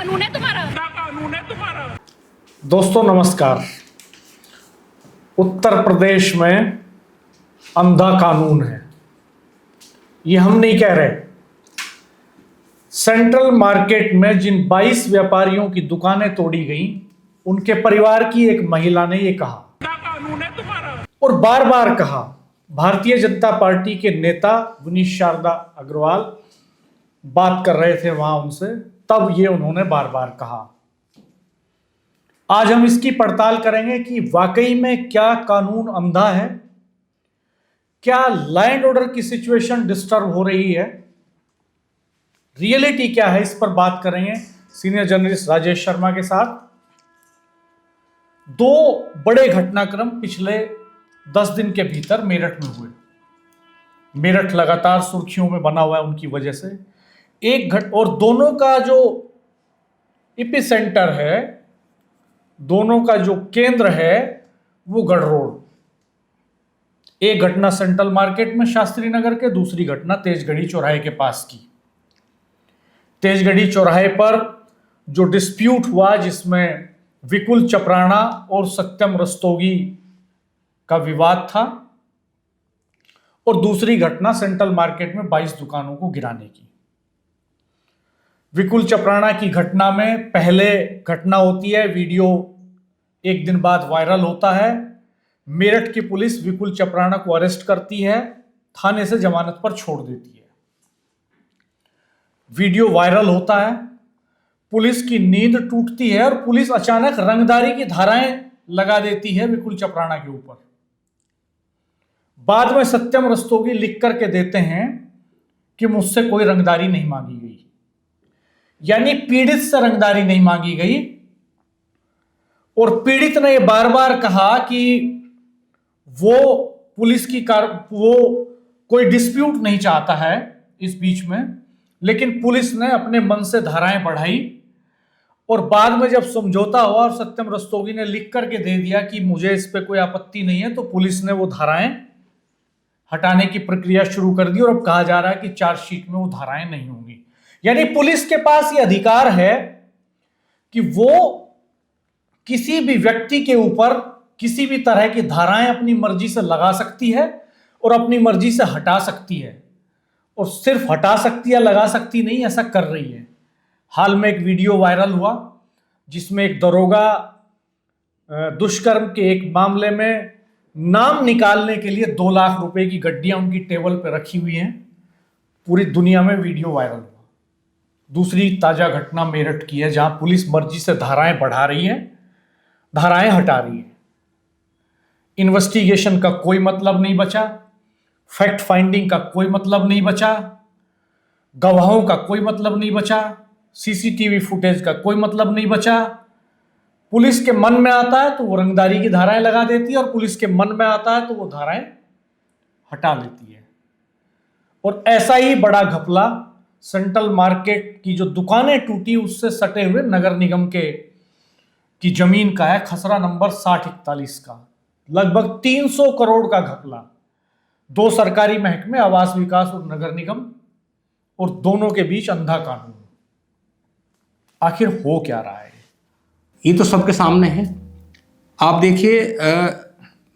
कानून है तुम्हारा? दोस्तों नमस्कार। उत्तर प्रदेश में अंधा कानून है, ये हम नहीं कह रहे। सेंट्रल मार्केट में जिन 22 व्यापारियों की दुकानें तोड़ी गईं, उनके परिवार की एक महिला ने ये कहा कानून है तुम्हारा। और बार बार कहा। भारतीय जनता पार्टी के नेता विनीश शारदा अग्रवाल बात कर रहे थे वहां उनसे, तब ये उन्होंने बार बार कहा। आज हम इसकी पड़ताल करेंगे कि वाकई में क्या कानून अंधा है, क्या लैंड ऑर्डर की सिचुएशन डिस्टर्ब हो रही है, रियलिटी क्या है, इस पर बात करेंगे सीनियर जर्नलिस्ट राजेश शर्मा के साथ। दो बड़े घटनाक्रम पिछले 10 दिन के भीतर मेरठ में हुए। मेरठ लगातार सुर्खियों में बना हुआ है उनकी वजह से। और दोनों का जो एपिसेंटर है, दोनों का जो केंद्र है, वो गढ़रोड। एक घटना सेंट्रल मार्केट में शास्त्री नगर के, दूसरी घटना तेजगढ़ी चौराहे के पास की। तेजगढ़ी चौराहे पर जो डिस्प्यूट हुआ, जिसमें विकुल चपराना और सत्यम रस्तोगी का विवाद था, और दूसरी घटना सेंट्रल मार्केट में 22 दुकानों को गिराने की। विकुल चपराना की घटना में पहले घटना होती है, वीडियो एक दिन बाद वायरल होता है। मेरठ की पुलिस विकुल चपराना को अरेस्ट करती है, थाने से जमानत पर छोड़ देती है। वीडियो वायरल होता है, पुलिस की नींद टूटती है और पुलिस अचानक रंगदारी की धाराएं लगा देती है विकुल चपराना के ऊपर। बाद में सत्यम रस्तोगी लिख करके देते हैं कि मुझसे कोई रंगदारी नहीं मांगी गई, यानी पीड़ित से रंगदारी नहीं मांगी गई। और पीड़ित ने यह बार बार कहा कि वो पुलिस की वो कोई डिस्प्यूट नहीं चाहता है इस बीच में, लेकिन पुलिस ने अपने मन से धाराएं बढ़ाई। और बाद में जब समझौता हुआ और सत्यम रस्तोगी ने लिख करके दे दिया कि मुझे इस पे कोई आपत्ति नहीं है, तो पुलिस ने वो धाराएं हटाने की प्रक्रिया शुरू कर दी। और अब कहा जा रहा है कि चार्जशीट में वो धाराएं नहीं होंगी। यानी पुलिस के पास ये अधिकार है कि वो किसी भी व्यक्ति के ऊपर किसी भी तरह की धाराएं अपनी मर्जी से लगा सकती है और अपनी मर्जी से हटा सकती है। और सिर्फ हटा सकती है, लगा सकती नहीं, ऐसा कर रही है। हाल में एक वीडियो वायरल हुआ जिसमें एक दरोगा दुष्कर्म के एक मामले में नाम निकालने के लिए 2 लाख रुपए की गड्डियां उनकी टेबल पर रखी हुई हैं। पूरी दुनिया में वीडियो वायरल हुआ। दूसरी ताजा घटना मेरठ की है, जहां पुलिस मर्जी से धाराएं बढ़ा रही है, धाराएं हटा रही है। इन्वेस्टिगेशन का कोई मतलब नहीं बचा, फैक्ट फाइंडिंग का कोई मतलब नहीं बचा, गवाहों का कोई मतलब नहीं बचा, सीसीटीवी फुटेज का कोई मतलब नहीं बचा। पुलिस के मन में आता है तो वो रंगदारी की धाराएं लगा देती है, और पुलिस के मन में आता है तो वो धाराएं हटा लेती है। और ऐसा ही बड़ा घपला सेंट्रल मार्केट की जो दुकानें टूटी उससे सटे हुए नगर निगम की जमीन का है, खसरा नंबर 6041 का। लगभग 300 करोड़ का घपला। 2 सरकारी महकमे, आवास विकास और नगर निगम, और दोनों के बीच अंधा कानून। आखिर हो क्या रहा है? ये तो सबके सामने है। आप देखिए,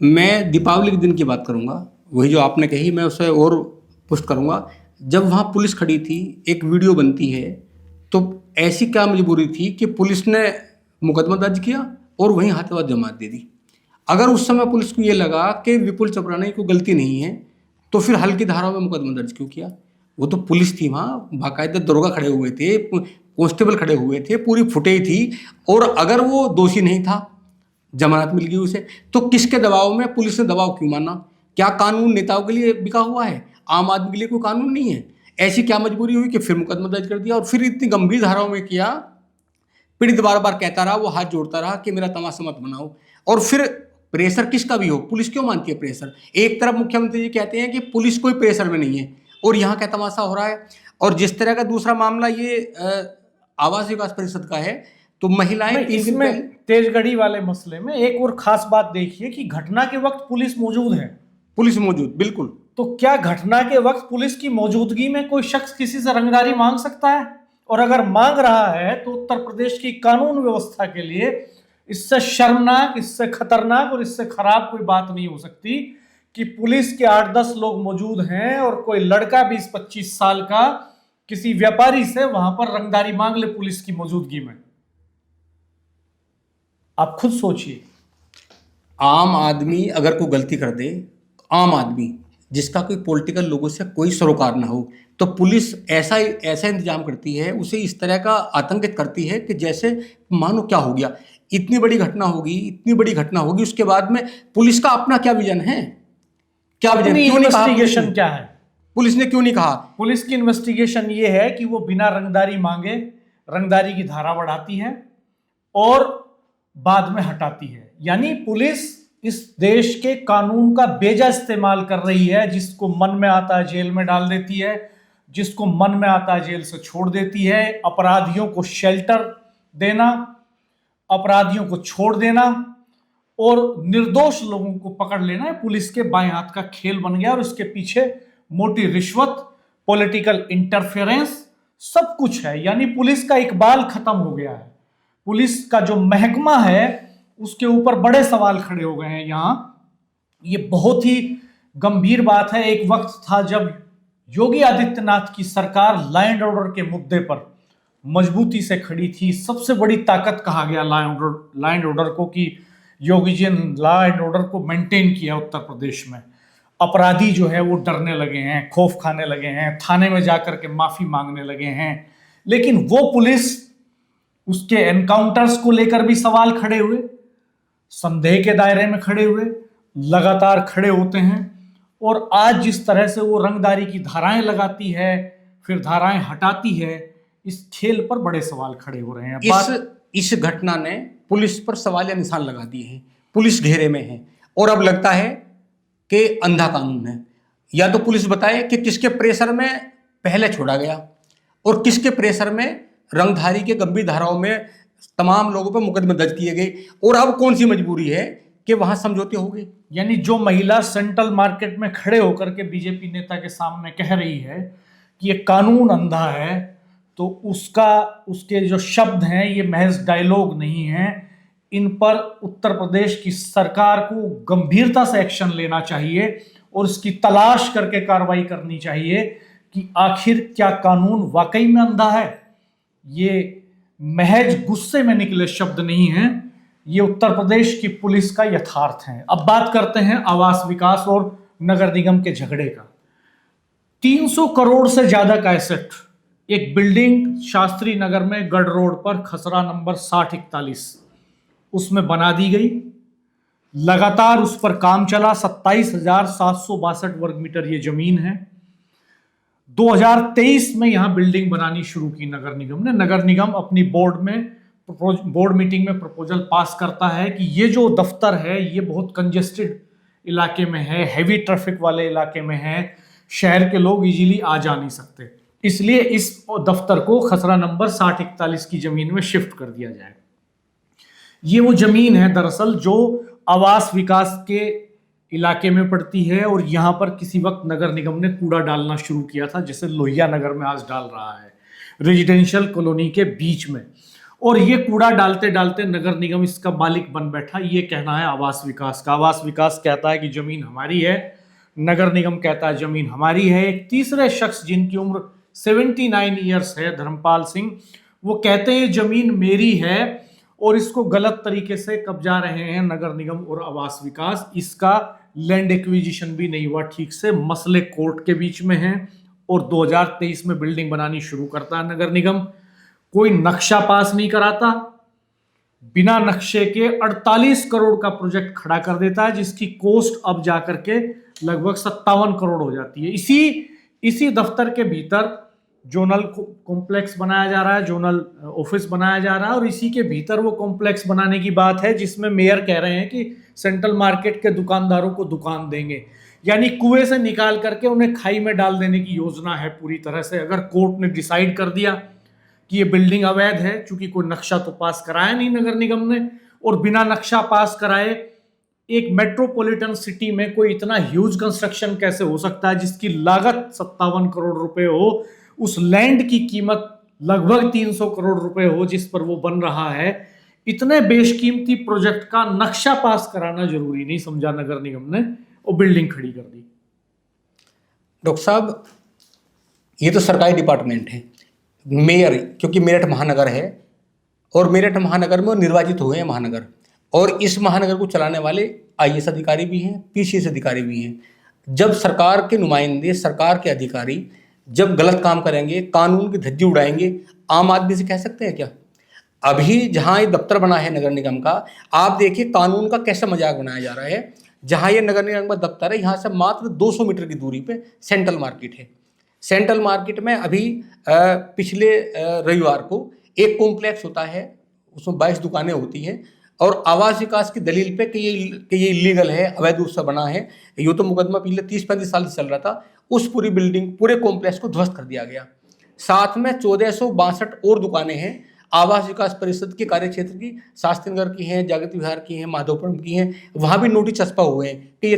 मैं दीपावली के दिन की बात करूंगा, वही जो आपने कही मैं उसे और पुष्ट करूंगा। जब वहाँ पुलिस खड़ी थी, एक वीडियो बनती है, तो ऐसी क्या मजबूरी थी कि पुलिस ने मुकदमा दर्ज किया और वहीं हाथों-हाथ जमानत दे दी। अगर उस समय पुलिस को ये लगा कि विपुल चपराना की कोई गलती नहीं है, तो फिर हल्की धाराओं में मुकदमा दर्ज क्यों किया? वो तो पुलिस थी, वहाँ बाकायदा दरोगा खड़े हुए थे, कांस्टेबल खड़े हुए थे, पूरी फुटेज थी। और अगर वो दोषी नहीं था, जमानत मिल गई उसे, तो किसके दबाव में पुलिस ने दबाव क्यों माना? क्या कानून नेताओं के लिए बिका हुआ है? आम आदमी के लिए कोई कानून नहीं है? ऐसी क्या मजबूरी हुई कि फिर मुकदमा दर्ज कर दिया और फिर इतनी गंभीर धाराओं में किया? पीड़ित बार बार कहता रहा, वो हाथ जोड़ता रहा कि मेरा तमाशा मत बनाओ। और फिर प्रेशर किसका भी हो, पुलिस क्यों मानती है प्रेशर? एक तरफ मुख्यमंत्री जी कहते हैं कि पुलिस कोई प्रेशर में नहीं है, और यहाँ क्या तमाशा हो रहा है। और जिस तरह का दूसरा मामला ये आवास विकास परिषद का है, तो महिलाएं इसमें तेजगढ़ी वाले मसले में एक और खास बात देखिए कि घटना के वक्त पुलिस मौजूद है। पुलिस मौजूद, बिल्कुल। तो क्या घटना के वक्त पुलिस की मौजूदगी में कोई शख्स किसी से रंगदारी मांग सकता है? और अगर मांग रहा है तो उत्तर प्रदेश की कानून व्यवस्था के लिए इससे शर्मनाक, इससे खतरनाक और इससे खराब कोई बात नहीं हो सकती कि पुलिस के 8-10 लोग मौजूद हैं और कोई लड़का 20-25 साल का किसी व्यापारी से वहां पर रंगदारी मांग ले पुलिस की मौजूदगी में। आप खुद सोचिए। आम आदमी अगर कोई गलती कर दे, आम आदमी जिसका कोई पॉलिटिकल लोगों से कोई सरोकार ना हो, तो पुलिस ऐसा ऐसा इंतजाम करती है, उसे इस तरह का आतंकित करती है कि जैसे मानो क्या हो गया, इतनी बड़ी घटना होगी, इतनी बड़ी घटना होगी, उसके बाद में पुलिस का अपना क्या विजन है, क्या विजन, क्यों नहीं कहा इन्वेस्टिगेशन क्या है? पुलिस ने क्यों नहीं कहा? पुलिस की इन्वेस्टिगेशन ये है कि वो बिना रंगदारी मांगे रंगदारी की धारा बढ़ाती है और बाद में हटाती है। यानी पुलिस इस देश के कानून का बेजा इस्तेमाल कर रही है। जिसको मन में आता है जेल में डाल देती है, जिसको मन में आता है जेल से छोड़ देती है। अपराधियों को शेल्टर देना, अपराधियों को छोड़ देना और निर्दोष लोगों को पकड़ लेना पुलिस के बाएं हाथ का खेल बन गया। और इसके पीछे मोटी रिश्वत, पॉलिटिकल इंटरफेरेंस सब कुछ है। यानी पुलिस का इकबाल खत्म हो गया है। पुलिस का जो महकमा है उसके ऊपर बड़े सवाल खड़े हो गए हैं। यहां ये बहुत ही गंभीर बात है। एक वक्त था जब योगी आदित्यनाथ की सरकार लॉ एंड ऑर्डर के मुद्दे पर मजबूती से खड़ी थी। सबसे बड़ी ताकत कहा गया लॉ एंड ऑर्डर को कि योगी जी ने लॉ एंड ऑर्डर को मेंटेन किया उत्तर प्रदेश में। अपराधी जो है वो डरने लगे हैं, खौफ खाने लगे हैं, थाने में जाकर के माफी मांगने लगे हैं। लेकिन वो पुलिस, उसके एनकाउंटर्स को लेकर भी सवाल खड़े हुए, संदेह के दायरे में खड़े हुए, लगातार खड़े होते हैं। और आज जिस तरह से वो रंगदारी की धाराएं लगाती है फिर धाराएं हटाती है, इस खेल पर बड़े सवाल खड़े हो रहे हैं। इस घटना ने पुलिस पर सवालिया निशान लगा दिए हैं। पुलिस घेरे में है और अब लगता है कि अंधा कानून है। या तो पुलिस बताए कि किसके प्रेशर में पहले छोड़ा गया और किसके प्रेशर में रंगधारी के गंभीर धाराओं में तमाम लोगों पर मुकदमे दर्ज किए गए, और अब कौन सी मजबूरी है कि वहां समझौते हो गए। यानी जो महिला सेंट्रल मार्केट में खड़े होकर के बीजेपी नेता के सामने कह रही है कि ये कानून अंधा है, तो उसके जो शब्द हैं ये महज डायलॉग नहीं है। इन पर उत्तर प्रदेश की सरकार को गंभीरता से एक्शन लेना चाहिए और इसकी तलाश करके कार्रवाई करनी चाहिए कि आखिर क्या कानून वाकई में अंधा है। ये महज गुस्से में निकले शब्द नहीं हैं, ये उत्तर प्रदेश की पुलिस का यथार्थ है। अब बात करते हैं आवास विकास और नगर निगम के झगड़े का। 300 करोड़ से ज्यादा का एसेट, एक बिल्डिंग शास्त्री नगर में गढ़ रोड पर खसरा नंबर 6041 उसमें बना दी गई। लगातार उस पर काम चला। 27,762 वर्ग मीटर ये जमीन है। 2023 में यहां बिल्डिंग बनानी शुरू की नगर निगम ने। नगर निगम अपनी बोर्ड मीटिंग में प्रपोजल पास करता है कि ये जो दफ्तर है ये बहुत कंजेस्टेड इलाके में है, हैवी ट्रैफिक वाले इलाके में है, शहर के लोग इजीली आ जा नहीं सकते, इसलिए इस दफ्तर को खसरा नंबर 6041 की जमीन में शिफ्ट कर दिया जाए। ये वो जमीन है दरअसल जो आवास विकास के इलाके में पड़ती है और यहां पर किसी वक्त नगर निगम ने कूड़ा डालना शुरू किया था, जैसे लोहिया नगर में आज डाल रहा है, रेजिडेंशियल कॉलोनी के बीच में। और ये कूड़ा डालते डालते नगर निगम इसका मालिक बन बैठा। ये कहना है आवास विकास का। आवास विकास कहता है कि जमीन हमारी है, नगर निगम कहता है जमीन हमारी है। एक तीसरे शख्स जिनकी उम्र 79 ईयर्स है, धर्मपाल सिंह, वो कहते हैं जमीन मेरी है और इसको गलत तरीके से कब्जा रहे हैं नगर निगम और आवास विकास। इसका लैंड एक्विजिशन भी नहीं हुआ ठीक से, मसले कोर्ट के बीच में हैं। और 2023 में बिल्डिंग बनानी शुरू करता है नगर निगम, कोई नक्शा पास नहीं कराता, बिना नक्शे के 48 करोड़ का प्रोजेक्ट खड़ा कर देता है, जिसकी कॉस्ट अब जाकर के लगभग 57 करोड़ हो जाती है। इसी दफ्तर के भीतर जोनल कॉम्प्लेक्स बनाया जा रहा है, जोनल ऑफिस बनाया जा रहा है, और इसी के भीतर वो कॉम्प्लेक्स बनाने की बात है जिसमें मेयर कह रहे हैं कि सेंट्रल मार्केट के दुकानदारों को दुकान देंगे। यानी कुएं से निकाल करके उन्हें खाई में डाल देने की योजना है पूरी तरह से। अगर कोर्ट ने डिसाइड कर दिया कि ये बिल्डिंग अवैध है, चूंकि कोई नक्शा तो पास कराया नहीं नगर निगम ने, और बिना नक्शा पास कराए एक मेट्रोपॉलिटन सिटी में कोई इतना ह्यूज कंस्ट्रक्शन कैसे हो सकता है जिसकी लागत 57 करोड़ रुपए हो। उस लैंड की कीमत लगभग 300 करोड़ रुपए हो जिस पर वो बन रहा है, इतने बेशकीमती प्रोजेक्ट का नक्शा पास कराना जरूरी नहीं समझा नगर निगम ने, और बिल्डिंग खड़ी कर दी। डॉक्टर साहब, ये तो सरकारी डिपार्टमेंट है। मेयर, क्योंकि मेरठ महानगर है और मेरठ महानगर में निर्वाचित हुए हैं महानगर, और इस महानगर को चलाने वाले आईएएस अधिकारी भी हैं, पीसीएस अधिकारी भी हैं। जब सरकार के नुमाइंदे, सरकार के अधिकारी जब गलत काम करेंगे, कानून की धज्जी उड़ाएंगे, आम आदमी से कह सकते हैं क्या? अभी जहां ये दफ्तर बना है नगर निगम का, आप देखिए कानून का कैसा मजाक बनाया जा रहा है। जहां ये नगर निगम का दफ्तर है, यहाँ से मात्र 200 मीटर की दूरी पे सेंट्रल मार्केट है। सेंट्रल मार्केट में अभी पिछले रविवार को एक कॉम्प्लेक्स होता है, उसमें 22 दुकानें होती हैं, और आवास विकास की दलील पे कि ये इलीगल है, अवैध रूप से बना है, ये तो मुकदमा पिछले 30-35 साल से चल रहा था। उस पूरी बिल्डिंग, पूरे कॉम्प्लेक्स को ध्वस्त कर दिया गया। साथ में 1462 और दुकानें हैं आवास विकास परिषद के कार्य क्षेत्र की, शास्त्री नगर की हैं, जागृति विहार की हैं, माधवपुरम की हैं। वहाँ भी नोटिस चस्पा हुए हैं कि ये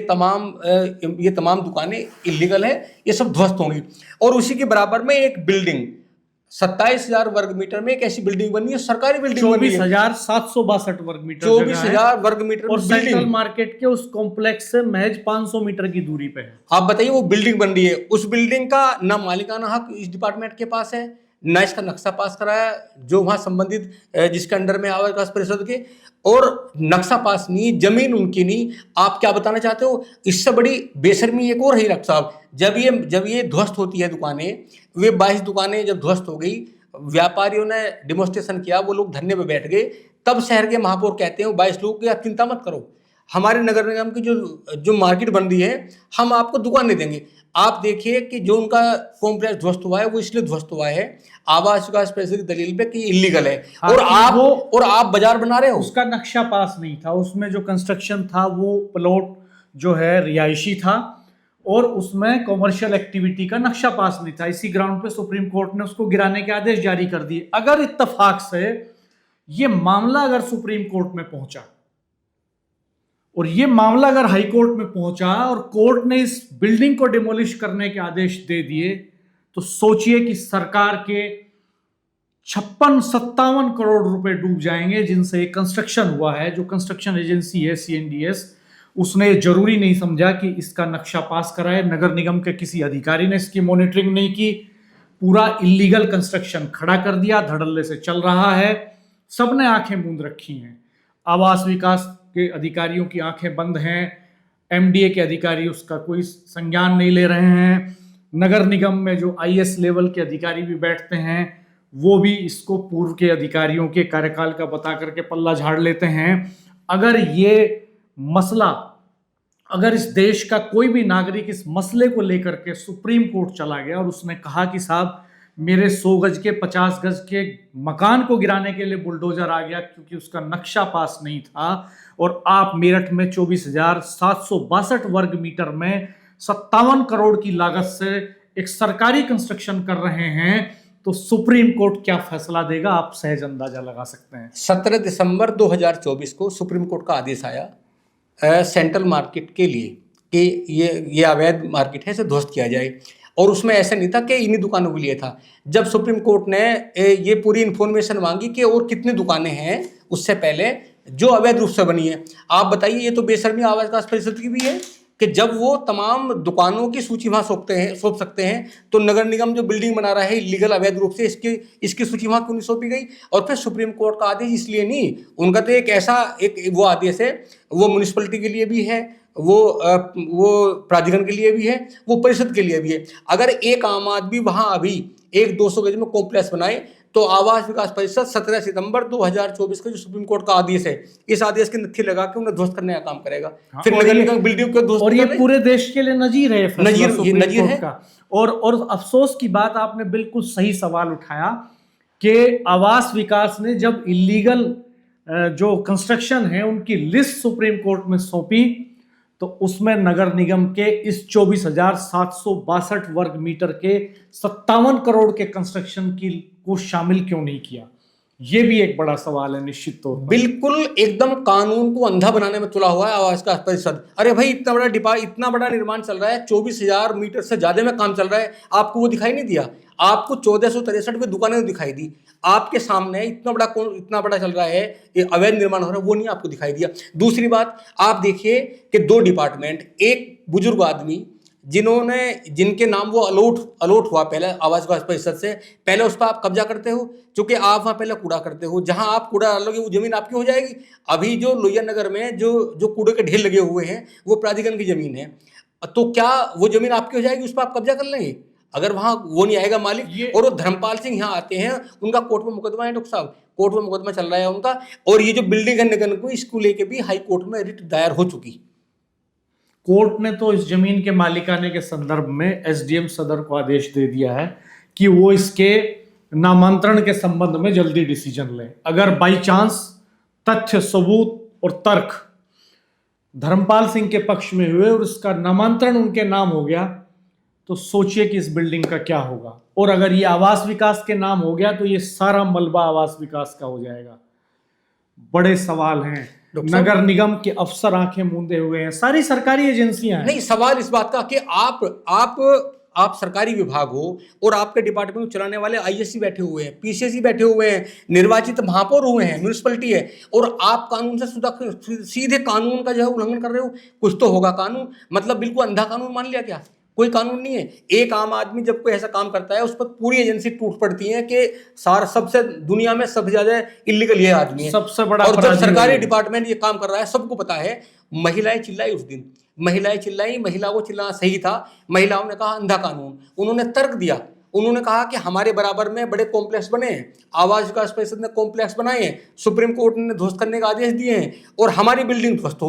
तमाम दुकानें इलीगल है, ये सब ध्वस्त होंगी। और उसी के बराबर में एक बिल्डिंग 27,000 वर्ग मीटर में एक ऐसी बिल्डिंग बनी है, सरकारी बिल्डिंग बनी है, 24,762 वर्ग मीटर, 24,000 वर्ग मीटर, और सेंट्रल मार्केट के उस कॉम्प्लेक्स से महज 500 मीटर की दूरी पे है। आप बताइए, वो बिल्डिंग बन रही है, उस बिल्डिंग का ना मालिकाना हक इस डिपार्टमेंट के पास है, ना इसका नक्शा पास कराया जो वहां संबंधित जिसके अंडर में आवास विकास परिषद के, और नक्शा पास नहीं, जमीन उनकी नहीं। आप क्या बताना चाहते हो? इससे बड़ी बेशर्मी एक और है डॉक्टर साहब। जब ये ध्वस्त होती है दुकानें, वे 22 दुकानें जब ध्वस्त हो गई, व्यापारियों ने डिमोन्स्ट्रेशन किया, वो लोग धरने पे बैठ गए, तब शहर के महापौर कहते हैं 22 लोग की आप चिंता मत करो, हमारे नगर निगम की जो मार्केट बन रही है, हम आपको दुकानें देंगे। आप देखिए कि जो उनका कॉम्प्लेक्स ध्वस्त हुआ है, वो इसलिए ध्वस्त हुआ है आवास विकास परिषद की दलील पे कि इलीगल है, और आप बाजार बना रहे हो। उसका नक्शा पास नहीं था, उसमें जो कंस्ट्रक्शन था वो प्लॉट जो है रिहायशी था, और उसमें कॉमर्शियल एक्टिविटी का नक्शा पास नहीं था। इसी ग्राउंड पे सुप्रीम कोर्ट ने उसको गिराने के आदेश जारी कर दिए। अगर इत्तेफाक से ये मामला अगर सुप्रीम कोर्ट में पहुंचा, और ये मामला अगर हाई कोर्ट में पहुंचा और कोर्ट ने इस बिल्डिंग को डिमोलिश करने के आदेश दे दिए, तो सोचिए कि सरकार के 56-57 करोड़ रुपए डूब जाएंगे जिनसे कंस्ट्रक्शन हुआ है। जो कंस्ट्रक्शन एजेंसी है CNDS, उसने जरूरी नहीं समझा कि इसका नक्शा पास कराए, नगर निगम के किसी अधिकारी ने इसकी मॉनिटरिंग नहीं की, पूरा इलीगल कंस्ट्रक्शन खड़ा कर दिया, धड़ल्ले से चल रहा है, सबने आंखें मूंद रखी हैं। आवास विकास के अधिकारियों की आंखें बंद हैं, MDA के अधिकारी उसका कोई संज्ञान नहीं ले रहे हैं, नगर निगम में जो IS लेवल के अधिकारी भी बैठते हैं वो भी इसको पूर्व के अधिकारियों के कार्यकाल का बता करके पल्ला झाड़ लेते हैं। अगर ये मसला, अगर इस देश का कोई भी नागरिक इस मसले को लेकर के सुप्रीम कोर्ट चला गया और उसने कहा कि साहब मेरे 100 गज के 50 गज के मकान को गिराने के लिए बुलडोजर आ गया क्योंकि उसका नक्शा पास नहीं था, और आप मेरठ में 24,762 वर्ग मीटर में 57 करोड़ की लागत से एक सरकारी कंस्ट्रक्शन कर रहे हैं, तो सुप्रीम कोर्ट क्या फैसला देगा आप सहज अंदाजा लगा सकते हैं। 17 दिसंबर 2024 को सुप्रीम कोर्ट का आदेश आया सेंट्रल मार्केट के लिए कि ये अवैध मार्केट है, इसे ध्वस्त किया जाए, और उसमें ऐसा नहीं था कि इन्हीं दुकानों के लिए था। जब सुप्रीम कोर्ट ने ये पूरी इन्फॉर्मेशन मांगी कि और कितनी दुकानें हैं उससे पहले जो अवैध रूप से बनी है, आप बताइए, ये तो बेशर्मी आवास विकास परिषद की भी है कि जब वो तमाम दुकानों की सूची वहाँ सौंप सकते हैं, तो नगर निगम जो बिल्डिंग बना रहा है इलीगल अवैध रूप से, इसकी सूची वहाँ क्यों नहीं सौंपी गई? और फिर सुप्रीम कोर्ट का आदेश इसलिए नहीं, उनका तो एक वो आदेश है, वो म्यूनिसिपलिटी के लिए भी है, वो प्राधिकरण के लिए भी है, वो परिषद के लिए भी है। अगर एक आम आदमी वहाँ अभी 100-200 गज में कॉम्प्लेक्स बनाए, तो आवास विकास परिषद 17 सितंबर 2024 का जो सुप्रीम कोर्ट का आदेश है, इस आदेश की नत्थी लगा के उन्हें ध्वस्त करने का काम करेगा। फिर नगर निगम बिल्डिंग को ध्वस्त, और ये पूरे देश के लिए नजीर है, नजीर है का। और अफसोस की बात, आपने बिल्कुल सही सवाल उठाया कि आवास विकास ने जब इलीगल जो कंस्ट्रक्शन है उनकी लिस्ट सुप्रीम कोर्ट में सौंपी, तो उसमें नगर निगम के इस 24,762 वर्ग मीटर के 57 करोड़ के कंस्ट्रक्शन को शामिल क्यों नहीं किया? ये भी एक बड़ा सवाल है निश्चित तौर पर। बिल्कुल एकदम कानून को अंधा बनाने में तुला हुआ है आवास का परिषद। अरे भाई इतना बड़ा निर्माण चल रहा है, 24,000 मीटर से ज्यादा में काम चल रहा है, आपको वो दिखाई नहीं दिया? आपको 1463 में दुकानें दिखाई दी, आपके सामने इतना बड़ा चल रहा है, ये अवैध निर्माण हो रहा है, वो नहीं आपको दिखाई दिया। दूसरी बात आप देखिए कि 2 डिपार्टमेंट, एक बुजुर्ग आदमी जिनके नाम वो अलॉट हुआ पहले आवास विकास परिषद से, पहले उस पर आप कब्जा करते हो, क्योंकि आप वहाँ पहले कूड़ा करते हो, जहाँ आप कूड़ा डालोगे वो जमीन आपकी हो जाएगी। अभी जो लोहिया नगर में जो कूड़े के ढेर लगे हुए हैं वो प्राधिकरण की जमीन है, तो क्या वो जमीन आपकी हो जाएगी? उस पर आप कब्जा कर लेंगे अगर वहाँ वो नहीं आएगा मालिक। और वो धर्मपाल सिंह यहाँ आते हैं, उनका कोर्ट में मुकदमा है, डॉक्टर साहब कोर्ट में मुकदमा चल रहा है उनका। और ये जो बिल्डिंग है नगर को, इसको लेके भी हाई कोर्ट में रिट दायर हो चुकी। कोर्ट ने तो इस जमीन के मालिकाने के संदर्भ में एसडीएम सदर को आदेश दे दिया है कि वो इसके नामांतरण के संबंध में जल्दी डिसीजन ले। अगर बाई चांस तथ्य, सबूत और तर्क धर्मपाल सिंह के पक्ष में हुए और इसका नामांतरण उनके नाम हो गया, तो सोचिए कि इस बिल्डिंग का क्या होगा। और अगर ये आवास विकास के नाम हो गया तो ये सारा मलबा आवास विकास का हो जाएगा। बड़े सवाल हैं। नगर निगम के अफसर आंखें मूंदे हुए हैं, सारी सरकारी एजेंसियां हैं। नहीं, सवाल इस बात का कि आप सरकारी विभाग हो और आपके डिपार्टमेंट को चलाने वाले आईएससी बैठे हुए हैं, पीसीएससी बैठे हुए हैं, निर्वाचित महापौर हुए हैं, म्यूनिसिपैलिटी है, और आप कानून से सीधे कानून का जो है उल्लंघन कर रहे हो। कुछ तो होगा कानून, मतलब बिल्कुल अंधा कानून मान लिया क्या? कोई कानून नहीं है। एक आम आदमी जब कोई ऐसा काम करता है उस पर पूरी एजेंसी टूट पड़ती है कि सबसे दुनिया में सबसे ज्यादा इलीगल ये आदमी है, सबसे बड़ा। और जब सरकारी डिपार्टमेंट ये काम कर रहा है, सबको पता है। महिलाएं चिल्लाई उस दिन, महिलाएं चिल्लाई, महिला को चिल्लाना सही था। महिलाओं ने कहा अंधा कानून, उन्होंने तर्क दिया, उन्होंने कहा कि हमारे बराबर में बड़े कॉम्प्लेक्स बने हैं, आवास विकास परिषद ने कॉम्प्लेक्स बनाए हैं, सुप्रीम कोर्ट ने ध्वस्त करने का आदेश दिए हैं और हमारी बिल्डिंग ध्वस्त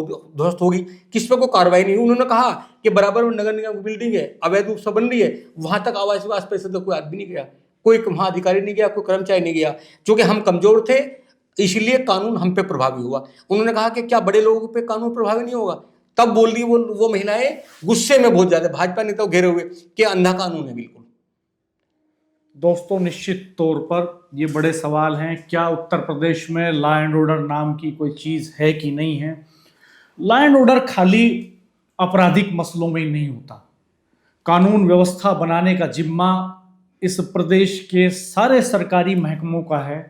होगी, किस पे कोई कार्रवाई नहीं। उन्होंने कहा कि बराबर में नगर निगम की बिल्डिंग है, अवैध रूप से बन रही है, वहां तक आवास विकास परिषद का कोई आदमी नहीं गया, कोई वहां अधिकारी नहीं गया, कोई कर्मचारी नहीं गया, क्योंकि हम कमजोर थे इसलिए कानून हम पे प्रभावी हुआ। उन्होंने कहा कि क्या बड़े लोगों पे कानून प्रभावी नहीं होगा? तब बोल दी वो महिलाएं गुस्से में बहुत ज्यादा, भाजपा नेता घेरे हुए कि अंधा कानून है बिल्कुल। दोस्तों, निश्चित तौर पर ये बड़े सवाल हैं। क्या उत्तर प्रदेश में लॉ एंड ऑर्डर नाम की कोई चीज़ है कि नहीं है? लॉ एंड ऑर्डर खाली आपराधिक मसलों में ही नहीं होता। कानून व्यवस्था बनाने का जिम्मा इस प्रदेश के सारे सरकारी महकमों का है।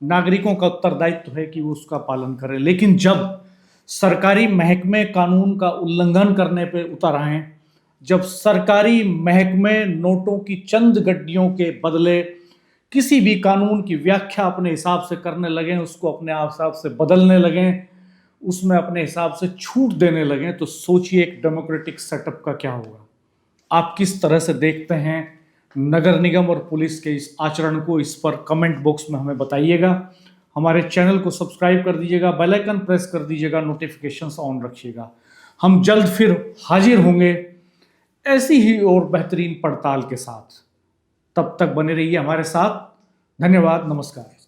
नागरिकों का उत्तरदायित्व है कि वो उसका पालन करें। लेकिन जब सरकारी महकमे कानून का उल्लंघन करने पे उतर आए, जब सरकारी महकमे नोटों की चंद गड्डियों के बदले किसी भी कानून की व्याख्या अपने हिसाब से करने लगें, उसको अपने हिसाब से बदलने लगें, उसमें अपने हिसाब से छूट देने लगें, तो सोचिए एक डेमोक्रेटिक सेटअप का क्या होगा। आप किस तरह से देखते हैं नगर निगम और पुलिस के इस आचरण को? इस पर कमेंट बॉक्स में हमें बताइएगा। हमारे चैनल को सब्सक्राइब कर दीजिएगा, बेल आइकन प्रेस कर दीजिएगा, नोटिफिकेशंस ऑन रखिएगा। हम जल्द फिर हाजिर होंगे ऐसी ही और बेहतरीन पड़ताल के साथ। तब तक बने रहिए हमारे साथ। धन्यवाद, नमस्कार।